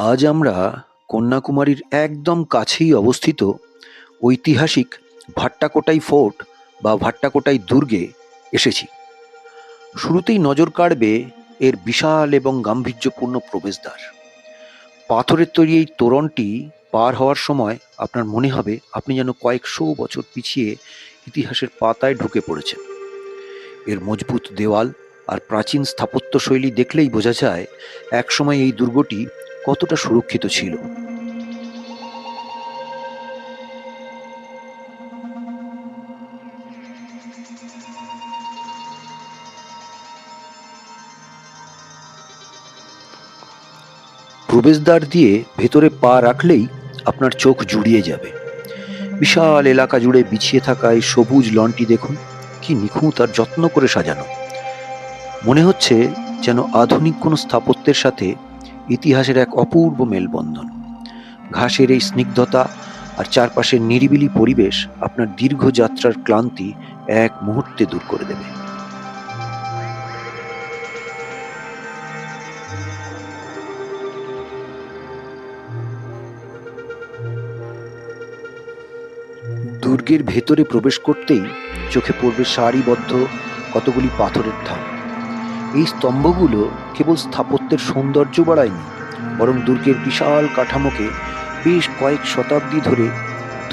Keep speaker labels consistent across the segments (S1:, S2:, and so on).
S1: আজ আমরা কন্যাকুমারীর একদম কাছেই অবস্থিত ঐতিহাসিক ভাট্টাকোটাই ফোর্ট বা ভাট্টাকোটাই দুর্গে এসেছি। শুরুতেই নজর কাড়বে এর বিশাল এবং গাম্ভীর্যপূর্ণ প্রবেশদ্বার। পাথরের তৈরি এই তোরণটি পার হওয়ার সময় আপনার মনে হবে আপনি যেন কয়েকশো বছর পিছিয়ে ইতিহাসের পাতায় ঢুকে পড়েছেন। এর মজবুত দেওয়াল আর প্রাচীন স্থাপত্যশৈলী দেখলেই বোঝা যায় একসময় এই দুর্গটি কতটা সুরক্ষিত ছিল। প্রবেশদ্বার দিয়ে ভেতরে পা রাখলেই আপনার চোখ জুড়িয়ে যাবে। বিশাল এলাকা জুড়ে বিছিয়ে থাকা এই সবুজ লনটি দেখুন, কি নিখুঁত আর যত্ন করে সাজানো। মনে হচ্ছে যেন আধুনিক কোনো স্থাপত্যের সাথে ইতিহাসের এক অপূর্ব মেলবন্ধন। ঘাসের এই স্নিগ্ধতা আর চারপাশের নিরিবিলি পরিবেশ আপনার দীর্ঘ যাত্রার ক্লান্তি এক মুহূর্তে দূর করে দেবে। দুর্গের ভেতরে প্রবেশ করতেই চোখে পড়বে সারিবদ্ধ কতগুলি পাথরের ধাপ। এই স্তম্ভগুলো কেবল স্থাপত্যের সৌন্দর্য বাড়ায়নি, বরং দুর্গের বিশাল কাঠামোকে বেশ কয়েক শতাব্দী ধরে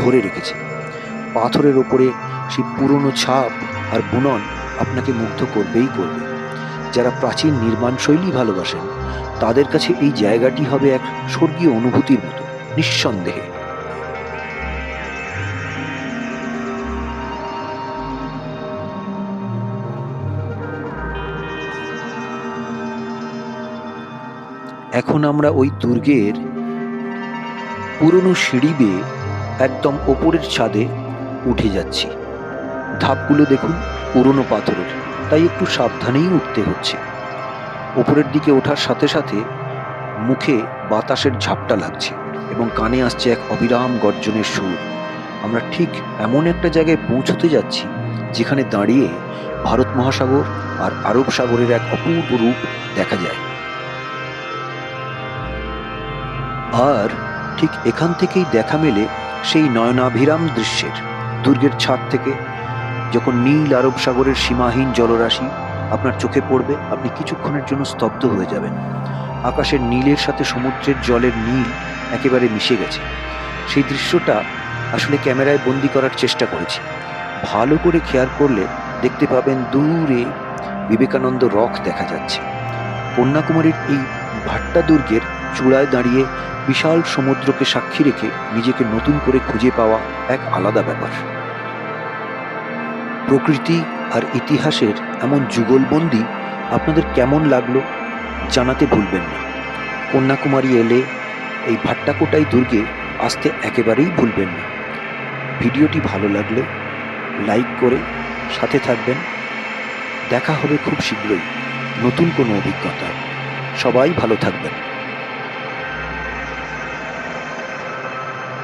S1: ধরে রেখেছে। পাথরের ওপরে সেই পুরনো ছাপ আর বুনন আপনাকে মুগ্ধ করবেই করবে। যারা প্রাচীন নির্মাণশৈলী ভালোবাসেন তাদের কাছে এই জায়গাটি হবে এক স্বর্গীয় অনুভূতির মতো, নিঃসন্দেহে। এখন আমরা ওই দুর্গের পুরনো সিঁড়ি বেয়ে একদম ওপরের ছাদে উঠে যাচ্ছি। ধাপগুলো দেখুন, পুরনো পাথরের, তাই একটু সাবধানেই উঠতে হচ্ছে। ওপরের দিকে ওঠার সাথে সাথে মুখে বাতাসের ঝাপটা লাগছে এবং কানে আসছে এক অবিরাম গর্জনের সুর। আমরা ঠিক এমন একটা জায়গায় পৌঁছতে যাচ্ছি যেখানে দাঁড়িয়ে ভারত মহাসাগর আর আরব সাগরের এক অপূর্ব রূপ দেখা যায়। আর ঠিক এখান থেকেই দেখা মেলে সেই নয়নাভিরাম দৃশ্যের। দুর্গের ছাদ থেকে যখন নীল আরব সাগরের সীমাহীন জলরাশি আপনার চোখে পড়বে, আপনি কিছুক্ষণের জন্য স্তব্ধ হয়ে যাবেন। আকাশের নীলের সাথে সমুদ্রের জলের নীল একেবারে মিশে গেছে। সেই দৃশ্যটা আসলে ক্যামেরায় বন্দি করার চেষ্টা করেছি। ভালো করে খেয়াল করলে দেখতে পাবেন দূরে বিবেকানন্দ রক দেখা যাচ্ছে। কন্যাকুমারীর এই ভাট্টা দুর্গের চূড়ায় দাঁড়িয়ে বিশাল সমুদ্রকে সাক্ষী রেখে নিজেকে নতুন করে খুঁজে পাওয়া এক আলাদা ব্যাপার। প্রকৃতি আর ইতিহাসের এমন যুগলবন্দি আপনাদের কেমন লাগলো জানাতে ভুলবেন না। কন্যাকুমারী এলে এই ভাট্টাকোটাই দুর্গে আসতে একেবারেই ভুলবেন না। ভিডিওটি ভালো লাগলে লাইক করে সাথে থাকবেন। দেখা হবে খুব শীঘ্রই নতুন কোনো অভিজ্ঞতায়। সবাই ভালো থাকবেন।